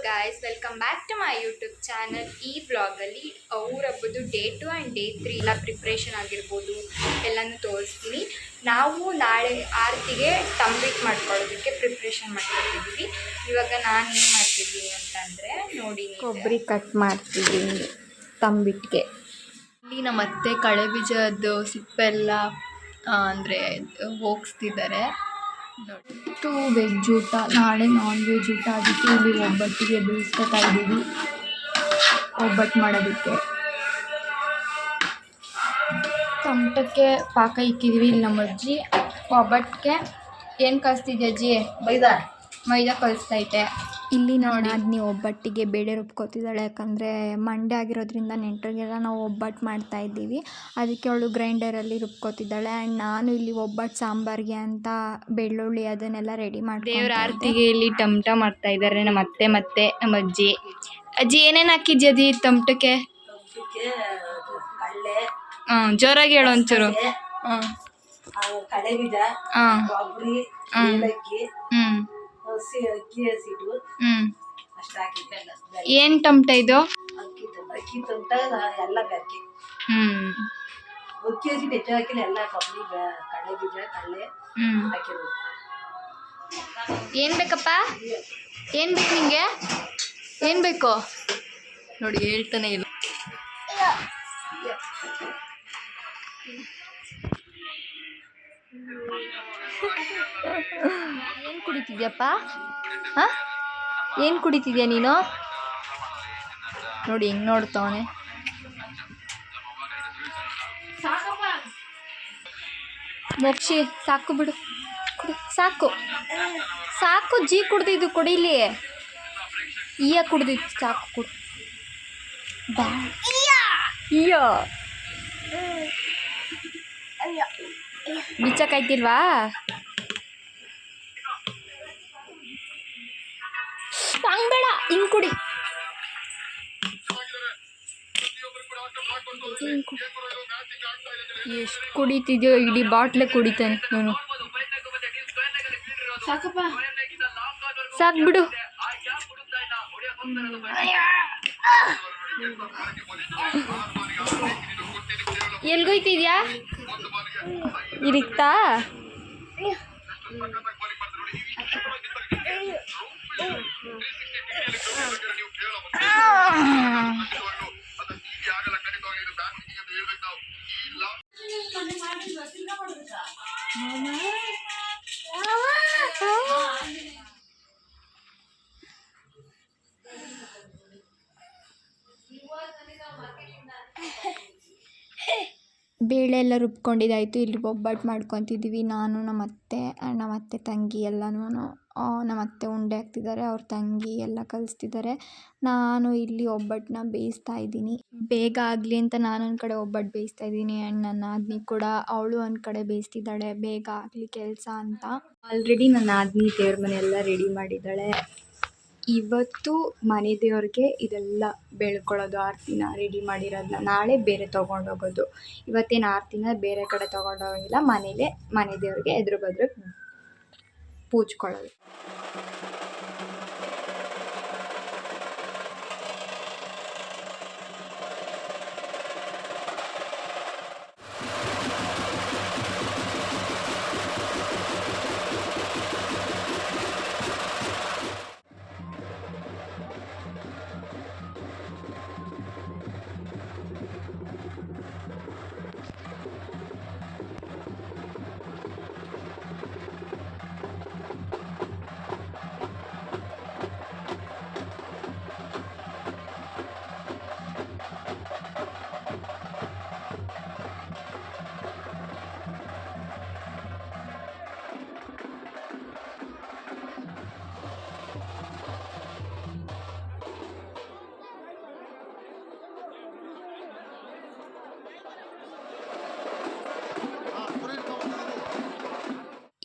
Guys, welcome back to my YouTube channel. ಈ ವ್ಲಾಗಲ್ಲಿ ಅವ್ರ ಹಬ್ಬದ್ದು ಡೇ 2 ಆ್ಯಂಡ್ ಡೇ 3 ಎಲ್ಲ ಪ್ರಿಪ್ರೇಷನ್ ಆಗಿರ್ಬೋದು ಎಲ್ಲನೂ ತೋರಿಸ್ತೀನಿ. ನಾವು ನಾಳೆ ಆರತಿಗೆ ತಂಬಿಟ್ಟು ಮಾಡ್ಕೊಳ್ಳೋದಕ್ಕೆ ಪ್ರಿಪ್ರೇಷನ್ ಮಾಡ್ಕೊತಿದ್ದೀವಿ. ಇವಾಗ ನಾನು ಏನು ಮಾಡ್ತಿದ್ದೀನಿ ಅಂತಂದರೆ ನೋಡಿ, ಕೊಬ್ಬರಿ ಕಟ್ ಮಾಡ್ತಿದ್ದೀನಿ ತಂಬಿಟ್ಟಿಗೆ. ಇಲ್ಲಿ ನಮ್ಮ ಅತ್ತೆ ಕಳೆ ಬೀಜದ್ದು ಸಿಪ್ಪೆಲ್ಲ ಅಂದರೆ ಹೋಗಿಸ್ತಿದ್ದಾರೆ. ಟು ವೆಜ್ ಊಟ, ನಾಳೆ ನಾನ್ ವೆಜ್ ಊಟ. ಅದಕ್ಕೆ ಇಲ್ಲಿ ಒಬ್ಬಟ್ಟಿಗೆ ಬೇಯಿಸ್ಕೊತಾ ಇದ್ದೀವಿ. ಒಬ್ಬಟ್ಟು ಮಾಡೋದಕ್ಕೆ ಟೊಮಟಕ್ಕೆ ಪಾಕ ಇಕ್ಕಿದ್ದೀವಿ. ಇಲ್ಲಿ ನಮ್ಮ ಅಜ್ಜಿ ಒಬ್ಬಟ್ಟಿಗೆ ಏನು ಕಲಿಸ್ತಿದ್ದೆ ಅಜ್ಜಿ? ಮೈದಾ ಕಲಿಸ್ತೈತೆ. ಇಲ್ಲಿ ನೋಡಿ ನೀವು ಒಬ್ಬಟ್ಟಿಗೆ ಬೇಳೆ ರುಬ್ಕೋತಿದ್ದಾಳೆ. ಯಾಕಂದರೆ ಮಂಡೆ ಆಗಿರೋದ್ರಿಂದ ನೆಂಟರಿಗೆಲ್ಲ ನಾವು ಒಬ್ಬಟ್ಟು ಮಾಡ್ತಾ ಇದ್ದೀವಿ. ಅದಕ್ಕೆ ಅವಳು ಗ್ರೈಂಡರಲ್ಲಿ ರುಬ್ಕೋತಿದ್ದಾಳೆ. ಆ್ಯಂಡ್ ನಾನು ಇಲ್ಲಿ ಒಬ್ಬಟ್ಟು ಸಾಂಬಾರಿಗೆ ಅಂತ ಬೆಳ್ಳುಳ್ಳಿ ಅದನ್ನೆಲ್ಲ ರೆಡಿ ಮಾಡಿ ದೇವ್ರ ಆರತಿಗೆ ಇಲ್ಲಿ ಟಮಟ ಮಾಡ್ತಾ ಇದ್ದಾರೆ ನಮ್ಮ ಅತ್ತೆ ಮತ್ತೆ ನಮ್ಮ ಅಜ್ಜಿ. ಅಜ್ಜಿ ಏನೇನು ಹಾಕಿದ್ಯಾ ಅಜ್ಜಿ ಟಮಟಕ್ಕೆ? ಜೋರಾಗಿ ಹೇಳೋ ಒಂಚೂರು. ಏನ್ ಟಮಟ ಇದು? ಏನ್ ಬೇಕಪ್ಪ? ಏನ್ ಬೇಕು ನಿಂಗೆ? ಏನ್ ಬೇಕು ನೋಡಿ, ಹೇಳ್ತಾನೆ ಇಲ್ಲ. ಏನು ಕುಡಿತಿದ್ಯಪ್ಪ? ಹಾಂ, ಏನು ಕುಡಿತಿದ್ಯಾ ನೀನು? ನೋಡಿ ಹೆಂಗೆ ನೋಡ್ತಾವನೆ. ಮೋಕ್ಷಿ ಸಾಕು ಬಿಡು, ಕುಡಿ ಸಾಕು ಸಾಕು. ಜೀ ಕುಡ್ದಿದ್ದು ಕುಡಿಲಿ. ಈಗ ಕುಡ್ದಿತ್ತು ಸಾಕು, ಕುಡು. ಅಯ್ಯೋ ಬಿಚ್ಚಕ್ಕಾಯ್ತಿಲ್ವಾ? ಹಂಗ್ ಬೇಡ, ಹಿಂಗ್ ಕುಡಿ. ಎಷ್ಟು ಕುಡಿತಿದ್ಯೋ, ಇಡೀ ಬಾಟ್ಲೆ ಕುಡಿತಾನೆ ನಾನು. ಸಾಕಪ್ಪ, ಸಾಕು ಬಿಡು. ಎಲ್ಗೋಯ್ತಿದ್ಯಾ? ಇರಿಕ್ತಾ? ಬೇಳೆ ಎಲ್ಲ ರುಬ್ಕೊಂಡಿದ್ದಾಯಿತು. ಇಲ್ಲಿ ಒಬ್ಬಟ್ಟು ಮಾಡ್ಕೊತಿದ್ದೀವಿ. ನಾನು ನಮ್ಮ ಅತ್ತೆ ತಂಗಿ ಎಲ್ಲನೂ. ನಮ್ಮ ಅತ್ತೆ ಉಂಡೆ ಹಾಕ್ತಿದ್ದಾರೆ, ಅವ್ರ ತಂಗಿ ಎಲ್ಲ ಕಲಿಸ್ತಿದ್ದಾರೆ. ನಾನು ಇಲ್ಲಿ ಒಬ್ಬಟ್ಟನ್ನ ಬೇಯಿಸ್ತಾ ಇದ್ದೀನಿ. ಬೇಗ ಆಗಲಿ ಅಂತ ನಾನು ಒಂದು ಕಡೆ ಒಬ್ಬಟ್ಟು ಬೇಯಿಸ್ತಾ ಇದ್ದೀನಿ. ಆ್ಯಂಡ್ ನನ್ನ ನಾದಿನಿ ಕೂಡ, ಅವಳು ಒಂದು ಕಡೆ ಬೇಯಿಸ್ತಿದ್ದಾಳೆ ಬೇಗ ಆಗಲಿ ಕೆಲಸ ಅಂತ. ಆಲ್ರೆಡಿ ನನ್ನ ನಾದಿನಿ ದೇವ್ರ ಮನೆ ಎಲ್ಲ ರೆಡಿ ಮಾಡಿದ್ದಾಳೆ. ಇವತ್ತು ಮನೆ ದೇವ್ರಿಗೆ ಇದೆಲ್ಲ ಬೆಳ್ಕೊಳ್ಳೋದು, ಆರತಿನ ರೆಡಿ ಮಾಡಿರೋದನ್ನ ನಾಳೆ ಬೇರೆ ತೊಗೊಂಡೋಗೋದು. ಇವತ್ತೇನು ಆರತಿನ ಬೇರೆ ಕಡೆ ತೊಗೊಂಡೋಗಿಲ್ಲ, ಮನೇಲೇ ಮನೆ ದೇವ್ರಿಗೆ ಎದುರು ಬದ್ರು ಪೂಜ್ಕೊಳ್ಳೋದು.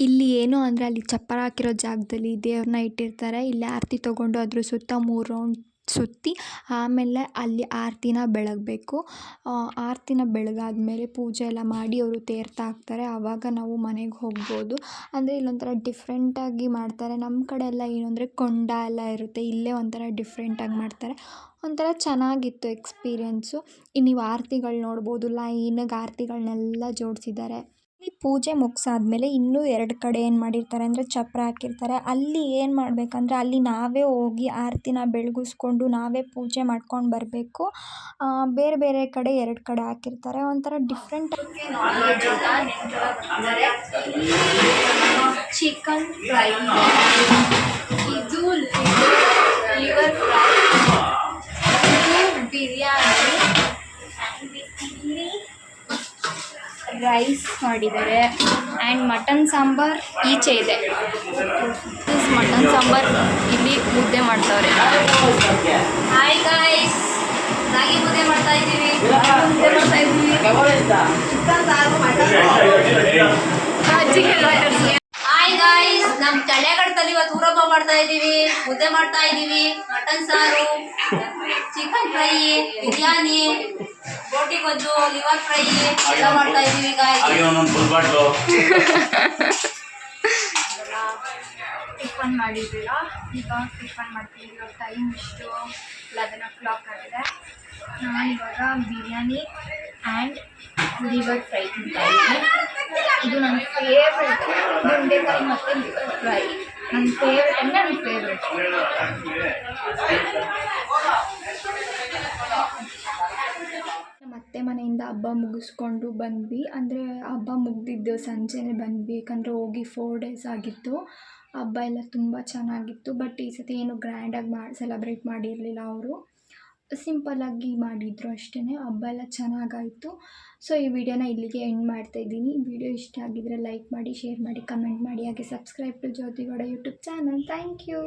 ಇಲ್ಲಿ ಏನು ಅಂದರೆ ಅಲ್ಲಿ ಚಪ್ಪರ ಹಾಕಿರೋ ಜಾಗದಲ್ಲಿ ದೇವ್ರನ್ನ ಇಟ್ಟಿರ್ತಾರೆ. ಇಲ್ಲಿ ಆರತಿ ತೊಗೊಂಡು ಅದ್ರ ಸುತ್ತ 3 ರೌಂಡ್ ಸುತ್ತಿ ಆಮೇಲೆ ಅಲ್ಲಿ ಆರತಿನ ಬೆಳಗಬೇಕು. ಆರತಿನ ಬೆಳಗಾದ್ಮೇಲೆ ಪೂಜೆ ಎಲ್ಲ ಮಾಡಿ ಅವರು ತೀರ್ಥ ಹಾಕ್ತಾರೆ. ಆವಾಗ ನಾವು ಮನೆಗೆ ಹೋಗ್ಬೋದು. ಅಂದರೆ ಇಲ್ಲೊಂಥರ ಡಿಫ್ರೆಂಟಾಗಿ ಮಾಡ್ತಾರೆ. ನಮ್ಮ ಕಡೆ ಎಲ್ಲ ಏನು ಅಂದರೆ ಕೊಂಡ ಎಲ್ಲ ಇರುತ್ತೆ. ಇಲ್ಲೇ ಒಂಥರ ಡಿಫ್ರೆಂಟಾಗಿ ಮಾಡ್ತಾರೆ. ಒಂಥರ ಚೆನ್ನಾಗಿತ್ತು ಎಕ್ಸ್ಪೀರಿಯೆನ್ಸು. ನೀವು ಆರತಿಗಳು ನೋಡ್ಬೋದು. ಲೈನಾಗಿ ಆರತಿಗಳನ್ನೆಲ್ಲ ಜೋಡಿಸಿದ್ದಾರೆ. ಈ ಪೂಜೆ ಮುಗಿಸಾದ್ಮೇಲೆ ಇನ್ನೂ 2 ಕಡೆ ಏನು ಮಾಡಿರ್ತಾರೆ ಅಂದರೆ ಚಪ್ಪರ ಹಾಕಿರ್ತಾರೆ. ಅಲ್ಲಿ ಏನು ಮಾಡಬೇಕಂದ್ರೆ ಅಲ್ಲಿ ನಾವೇ ಹೋಗಿ ಆರತಿನ ಬೆಳಗಿಸ್ಕೊಂಡು ನಾವೇ ಪೂಜೆ ಮಾಡ್ಕೊಂಡು ಬರಬೇಕು. ಬೇರೆ ಬೇರೆ ಕಡೆ 2 ಕಡೆ ಹಾಕಿರ್ತಾರೆ. ಒಂಥರ ಡಿಫ್ರೆಂಟ್ ಚಿಕನ್ ಫ್ರೈ, ಇದು ಲಿವರ್ ಫ್ರೈ, ಇದು ಬಿರಿಯಾನಿ, ಇಲ್ಲಿ ರೈಸ್ ಮಾಡಿದ್ದಾರೆ ಆ್ಯಂಡ್ ಮಟನ್ ಸಾಂಬಾರ್ ಈಚೆ ಇದೆ. ಮಟನ್ ಸಾಂಬಾರ್ ಇಲ್ಲಿ ಮುದ್ದೆ ಮಾಡ್ತಾವ್ರೆ. ಹಾಯ್ ಗಾಯ್ಸ್, ರಾಗಿ ಮುದ್ದೆ ಮಾಡ್ತಾ ಇದ್ದೀವಿ. ಹಾಯ್ ಗಾಯ್ಸ್, ನಮ್ಮ ಚಳಿಗಾಲದಲ್ಲಿ ಇವತ್ತು ಊರಬ್ಬ ಮಾಡ್ತಾ ಇದ್ದೀವಿ. ಮುದ್ದೆ ಮಾಡ್ತಾ ಇದ್ದೀವಿ, ಮಟನ್ ಸಾರು, ಚಿಕನ್ ಫ್ರೈ, ಬಿರಿಯಾನಿ, ಬೋಟಿ ಗೊಜ್ಜು, ಲಿವರ್ ಫ್ರೈ ಎಲ್ಲ ಮಾಡ್ತಾ ಇದ್ದೀವಿ ಗಾಯ್ಸ್. ಟಿಫನ್ ಮಾಡಿದ್ದೀರ, ಈಗ ಟಿಫನ್ ಮಾಡ್ತೀವಿ. ಇವಾಗ ಟೈಮ್ ಇಷ್ಟು 11 o'clock ಆಗಿದೆ. ನಾನಿವಾಗ ಬಿರಿಯಾನಿ ಆ್ಯಂಡ್ ಲಿವರ್ ಫ್ರೈ ತಿಂತಾ ಇದ್ದೀನಿ. ಇದು ನನ್ನ ಫೇವ್ರೆಟ್. ಬೆಂಡೆಕಾಯಿ ಮತ್ತು ಲಿವರ್ ಫ್ರೈ ನನ್ನ ಫೇವ್ರೆಟ್ ಅಂದರೆ ನನ್ನ ಫೇವ್ರೆಟ್. ಮತ್ತೆ ಮನೆಯಿಂದ ಹಬ್ಬ ಮುಗಿಸ್ಕೊಂಡು ಬಂದ್ವಿ. ಅಂದರೆ ಹಬ್ಬ ಮುಗಿದಿದ್ದು ಸಂಜೆನೇ ಬಂದ್ವಿ. ಯಾಕಂದರೆ ಹೋಗಿ 4 days ಆಗಿತ್ತು. ಹಬ್ಬ ಎಲ್ಲ ತುಂಬ ಚೆನ್ನಾಗಿತ್ತು. ಬಟ್ ಈ ಸತಿ ಏನು ಗ್ರ್ಯಾಂಡಾಗಿ ಸೆಲೆಬ್ರೇಟ್ ಮಾಡಿರಲಿಲ್ಲ ಅವರು. ಸಿಂಪಲ್ಲಾಗಿ ಮಾಡಿದರು ಅಷ್ಟೇ. ಹಬ್ಬ ಎಲ್ಲ ಚೆನ್ನಾಗಾಯಿತು. ಸೊ ಈ ವಿಡಿಯೋನ ಇಲ್ಲಿಗೆ ಎಂಡ್ ಮಾಡ್ತಾಯಿದ್ದೀನಿ. ವಿಡಿಯೋ ಇಷ್ಟ ಆಗಿದ್ದರೆ ಲೈಕ್ ಮಾಡಿ, ಶೇರ್ ಮಾಡಿ, ಕಮೆಂಟ್ ಮಾಡಿ. ಹಾಗೆ subscribe to Jyothi Gowda YouTube channel. Thank you.